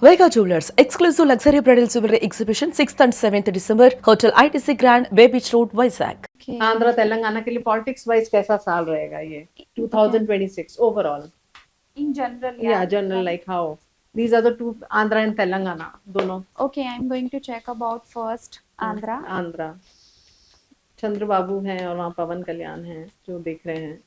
Vega Jewelers, exclusive luxury bridal jewelry exhibition 6th and 7th December, Hotel ITC Grand, Bay Beach Road, Vizag. Okay. Andhra Telangana के लिए politics wise कैसा साल रहेगा ये 2026 overall? In general, Yeah, general, like how these are the two, Andhra and Telangana, दोनों. Okay, I'm going to check about first Andhra. Andhra Chandrababu हैं और वहाँ पवन कल्याण हैं जो देख रहे हैं.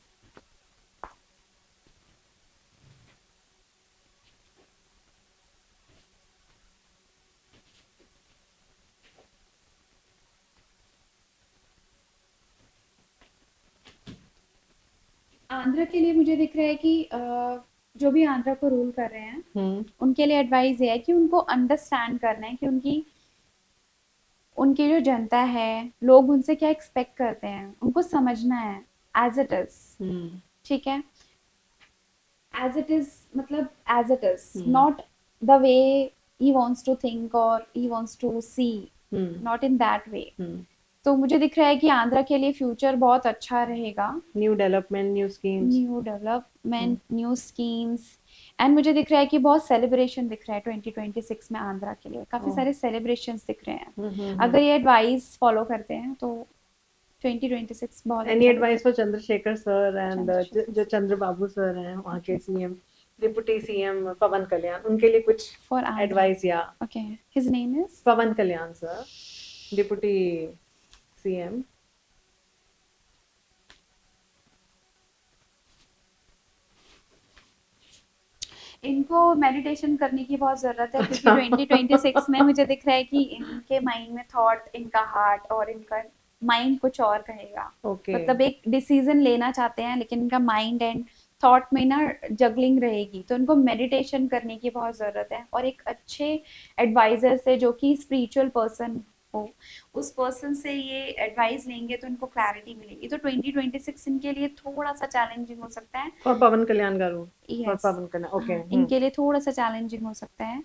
आंध्र के लिए मुझे दिख रहा है कि जो भी आंध्र को रूल कर रहे हैं उनके लिए एडवाइस ये है कि उनको अंडरस्टैंड करना है कि उनकी जो जनता है, लोग उनसे क्या एक्सपेक्ट करते हैं, उनको समझना है एज इट इज. ठीक है, एज इट इज मतलब as it is, not the way he wants to think or he wants to see, not in that way. तो मुझे दिख रहा है कि आंध्र के लिए फ्यूचर बहुत अच्छा रहेगा. New development, new schemes and मुझे दिख रहा है कि बहुत सेलिब्रेशन दिख रहा है 2026 में आंध्रा के लिए. काफी सारे सेलिब्रेशंस दिख रहे हैं. अगर ये एडवाइस फॉलो करते हैं तो 2026 बहुत. Any advice for Chandrashekhar sir and जो चंद्रबाबू सर हैं वहाँ के सीएम, डिप्टी सीएम पवन कल्याण, उनके लिए कुछ एडवाइस? या okay, his name is Pawan Kalyan sir, deputy CM. इनको मेडिटेशन करने की बहुत जरूरत है क्योंकि 2026 में मुझे दिख रहा है कि इनके माइंड में थॉट, इनका हार्ट और इनका माइंड कुछ और कहेगा. मतलब एक डिसीजन लेना चाहते हैं लेकिन इनका माइंड एंड थॉट में ना जगलिंग रहेगी. तो इनको मेडिटेशन करने की बहुत जरूरत है और एक अच्छे एडवाइजर से जो कि स्पिरिचुअल पर्सन हो, उस पर्सन से ये एडवाइस लेंगे तो इनको क्लैरिटी मिलेगी. तो 2026 इनके लिए थोड़ा सा चैलेंजिंग हो सकता है. और पवन कल्याण का रूल, और पवन कल्याण, ओके, इनके लिए थोड़ा सा चैलेंजिंग हो सकता है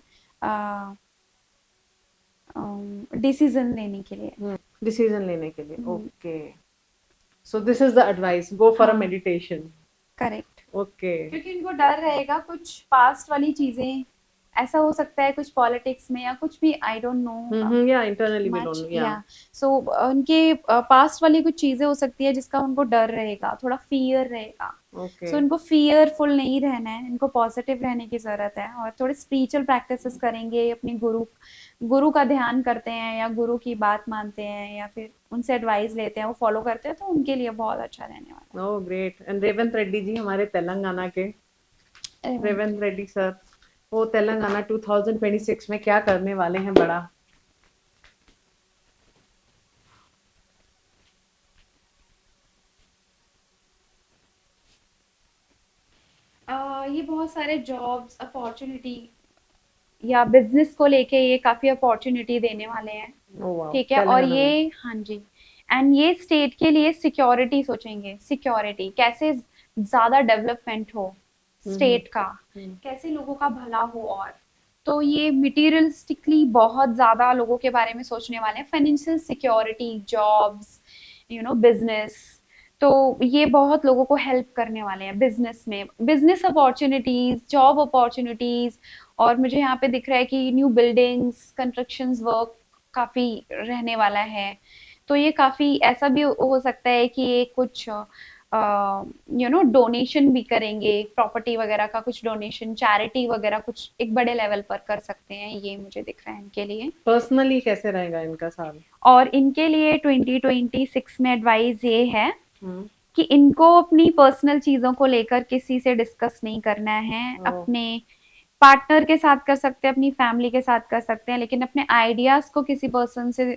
डिसीजन लेने के लिए. डिसीजन लेने के लिए, okay. So this is the advice, go for a meditation. Correct. Okay. क्योंकि इनको डर रहेगा कुछ पास्ट वाली चीजें, ऐसा हो सकता है कुछ पॉलिटिक्स में या कुछ भी, आई डोंट नो. या इंटरनली वी डोंट नो. या सो उनके पास्ट वाली कुछ चीजें हो सकती है जिसका उनको डर रहेगा, थोड़ा फियर रहेगा. सो इनको फियरफुल नहीं रहना है, इनको पॉजिटिव रहने की जरूरत है और थोड़े स्पिरिचुअल प्रैक्टिसेस करेंगे. अपने गुरु का ध्यान करते हैं या गुरु की बात मानते हैं या फिर उनसे एडवाइस लेते हैं, वो फॉलो करते हैं, तो उनके लिए बहुत अच्छा रहने वाला है. Oh great. And Revanth Reddy ji, हमारे तेलंगाना के रेवंत रेड्डी सर, वो तेलंगाना 2026 में क्या करने वाले हैं बड़ा? ये बहुत सारे जॉब्स अपॉर्चुनिटी या बिजनेस को लेके ये काफी अपॉर्चुनिटी देने वाले हैं. ठीक है. और ये, हाँ जी, एंड ये स्टेट के लिए सिक्योरिटी सोचेंगे. सिक्योरिटी कैसे ज्यादा डेवलपमेंट हो स्टेट का, कैसे लोगों का भला हो. और तो ये मटेरियलिस्टिकली बहुत ज्यादा लोगों के बारे में सोचने वाले हैं. फाइनेंशियल सिक्योरिटी, जॉब्स, बिजनेस, तो ये बहुत लोगों को हेल्प करने वाले हैं बिजनेस में. बिजनेस अपॉर्चुनिटीज, जॉब अपॉर्चुनिटीज, और मुझे यहाँ पे दिख रहा है कि न्यू बिल्डिंग्स, कंस्ट्रक्शंस वर्क काफी रहने वाला है. तो ये काफी ऐसा भी हो सकता है कि ये कुछ डोनेशन भी करेंगे, प्रॉपर्टी वगैरह का कुछ डोनेशन, चैरिटी वगैरह कुछ एक बड़े लेवल पर कर सकते हैं. ये मुझे दिख रहा है इनके लिए. पर्सनली कैसे रहेगा इनका साल? और इनके लिए 2026 में एडवाइस ये है कि इनको अपनी पर्सनल चीजों को लेकर किसी से डिस्कस नहीं करना है. अपने पार्टनर के साथ कर सकते हैं, अपनी फैमिली के साथ कर सकते हैं, लेकिन अपने आइडियाज को किसी पर्सन से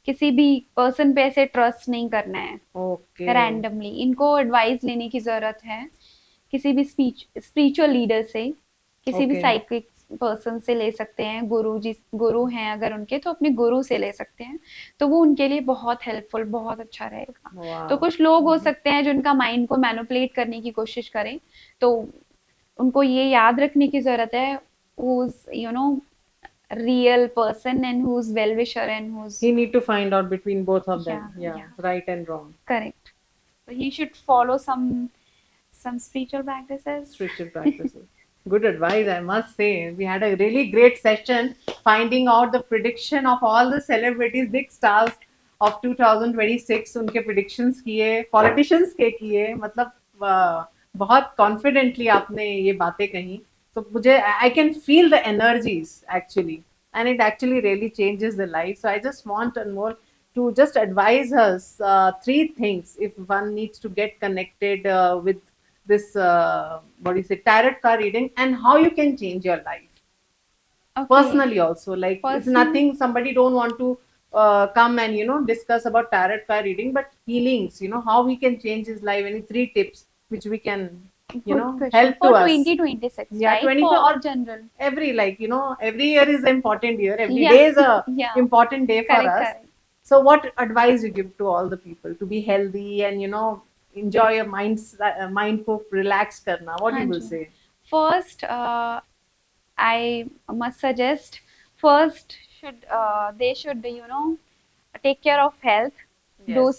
किसी भी पर्सन पे ऐसे ट्रस्ट नहीं करना है रैंडमली. इनको एडवाइस लेने की जरूरत है किसी भी स्पिरिचुअल लीडर से, किसी भी साइकिक पर्सन से ले सकते हैं. गुरु हैं अगर उनके, तो अपने गुरु से ले सकते हैं. तो वो उनके लिए बहुत हेल्पफुल, बहुत अच्छा रहेगा. तो कुछ लोग हो सकते हैं जो उनका माइंड को मैनिपुलेट करने की कोशिश करें, तो उनको ये याद रखने की जरूरत है who's real person and who's well wisher and who's he need to find out between both of them. Yeah, right and wrong. Correct. So he should follow some spiritual practices. Good advice, I must say. We had a really great session finding out the prediction of all the celebrities, big stars of 2026. उनके predictions किए, politicians के किए, मतलब बहुत confidently आपने ये बातें कही. So मुझे I can feel the energies actually, and it actually really changes the life. So I just want Anmol to just advise us three things if one needs to get connected with this what do you say, tarot card reading, and how you can change your life personally also. Like it's nothing, somebody don't want to come and discuss about tarot card reading, but healings, how we can change his life. Any three tips which we can help for to us 2026, yeah, right? 24 or general, every, like every year is an important year, every Yeah. day is a Yeah. important day for Correct, us. correct. So what advice you give to all the people to be healthy and enjoy your mind को relax करना? What you will हाँ जी. say? First, I must suggest, first they should take care of health, do Yes.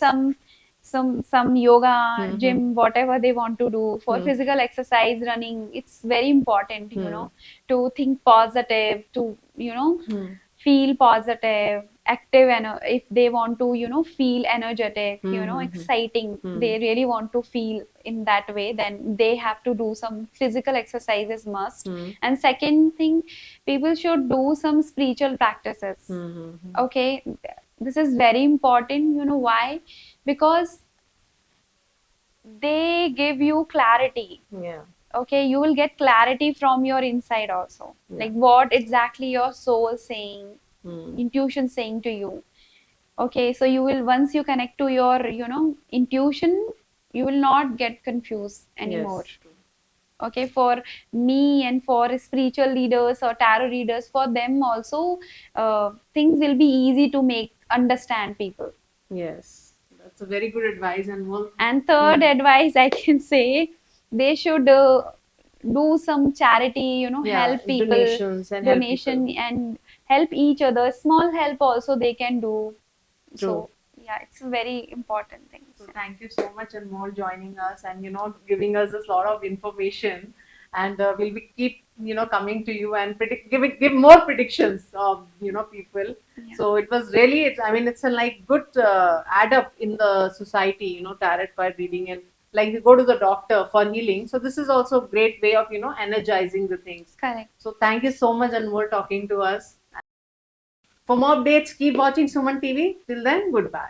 some yoga, gym, whatever they want to do for physical exercise, running. It's very important, to think positive, to feel positive, active, and if they want to feel energetic, exciting, they really want to feel in that way, then they have to do some physical exercises must. And second thing, people should do some spiritual practices. Okay, this is very important. You know why? Because they give you clarity. Yeah. Okay, you will get clarity from your inside also. Yeah. Like what exactly your soul saying, intuition saying to you. Okay, so you will, once you connect to your intuition, you will not get confused anymore. Yes. Okay, for me and for spiritual leaders or tarot readers, for them also, things will be easy to make understand people. Yes, that's a very good advice. And third advice I can say, they should do some charity, help people, donations and donation, help people. and help each other. Small help also they can do. True. So yeah, it's a very important thing. So thank you so much, Anmol, joining us and giving us a lot of information. And we'll be keep coming to you and give more predictions of people. Yeah. So it was really, it's a like good add up in the society, tarot card reading, and like we go to the doctor for healing. So this is also a great way of energizing the things. Correct. So thank you so much, Anmol, talking to us. For more updates, keep watching Suman TV. Till then, goodbye.